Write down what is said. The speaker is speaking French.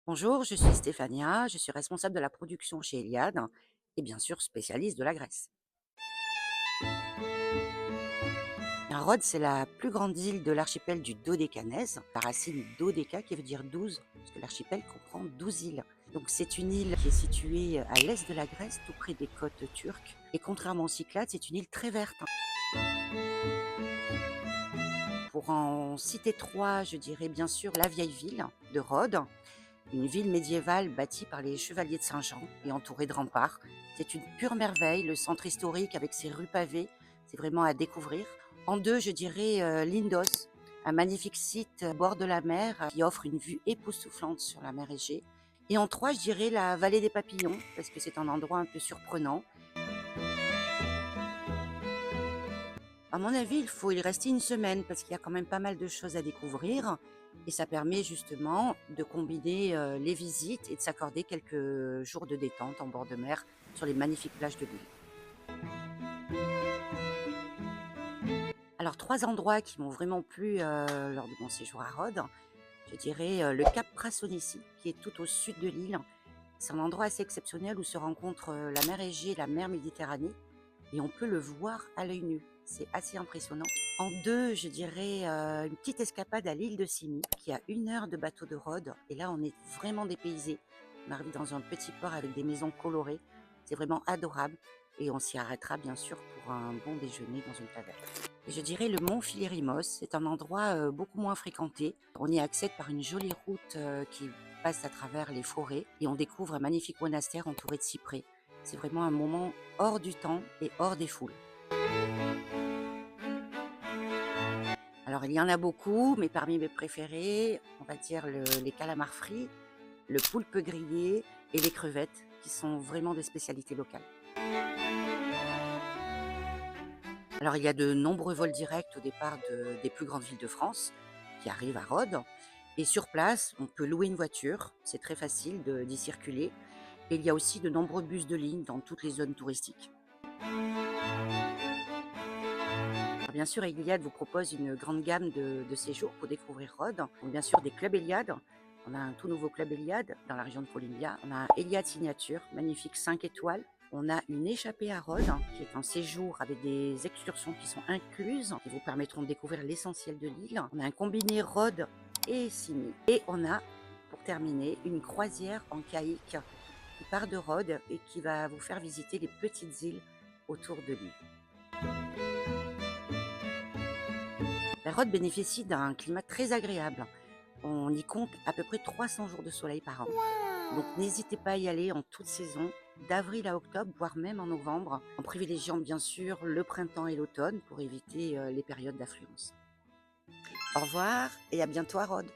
Bonjour, je suis Stéphania, je suis responsable de la production chez Eliade et bien sûr spécialiste de la Grèce. Rhodes, c'est la plus grande île de l'archipel du Dodécanèse, la racine dodéca qui veut dire 12, parce que l'archipel comprend 12 îles. Donc c'est une île qui est située à l'est de la Grèce, tout près des côtes turques. Et contrairement aux Cyclades, c'est une île très verte. Pour en citer trois, je dirais bien sûr la vieille ville de Rhodes, une ville médiévale bâtie par les chevaliers de Saint-Jean et entourée de remparts. C'est une pure merveille, le centre historique avec ses rues pavées, c'est vraiment à découvrir. En deux, je dirais Lindos, un magnifique site au bord de la mer qui offre une vue époustouflante sur la mer Égée. Et en trois, je dirais la vallée des Papillons, parce que c'est un endroit un peu surprenant. À mon avis, il faut y rester une semaine parce qu'il y a quand même pas mal de choses à découvrir et ça permet justement de combiner les visites et de s'accorder quelques jours de détente en bord de mer sur les magnifiques plages de l'île. Alors, trois endroits qui m'ont vraiment plu lors de mon séjour à Rhodes, je dirais le Cap Prasonici qui est tout au sud de l'île. C'est un endroit assez exceptionnel où se rencontrent la mer Égée et la mer Méditerranée et on peut le voir à l'œil nu. C'est assez impressionnant. En deux, je dirais une petite escapade à l'île de Symi, qui a 1 heure de bateau de Rhodes. Et là, on est vraiment dépaysé. On arrive dans un petit port avec des maisons colorées. C'est vraiment adorable. Et on s'y arrêtera bien sûr pour un bon déjeuner dans une taverne. Et je dirais le mont Philérimos. C'est un endroit beaucoup moins fréquenté. On y accède par une jolie route qui passe à travers les forêts. Et on découvre un magnifique monastère entouré de cyprès. C'est vraiment un moment hors du temps et hors des foules. Alors, il y en a beaucoup, mais parmi mes préférés, on va dire les calamars frits, le poulpe grillé et les crevettes, qui sont vraiment des spécialités locales. Alors, il y a de nombreux vols directs au départ des plus grandes villes de France qui arrivent à Rhodes. Et sur place, on peut louer une voiture, c'est très facile d'y circuler. Et il y a aussi de nombreux bus de ligne dans toutes les zones touristiques. Alors, bien sûr, Eliade vous propose une grande gamme de séjours pour découvrir Rhodes. Donc, bien sûr, des clubs Eliade. On a un tout nouveau club Eliade dans la région de Columbia. On a un Eliade Signature, magnifique 5 étoiles. On a une échappée à Rhodes, qui est un séjour avec des excursions qui sont incluses, qui vous permettront de découvrir l'essentiel de l'île. On a un combiné Rhodes et Simi. Et on a, pour terminer, une croisière en kayak qui part de Rhodes et qui va vous faire visiter les petites îles autour de l'île. La Rhodes bénéficie d'un climat très agréable. On y compte à peu près 300 jours de soleil par an. Donc n'hésitez pas à y aller en toute saison, d'avril à octobre, voire même en novembre, en privilégiant bien sûr le printemps et l'automne pour éviter les périodes d'affluence. Au revoir et à bientôt à Rhodes.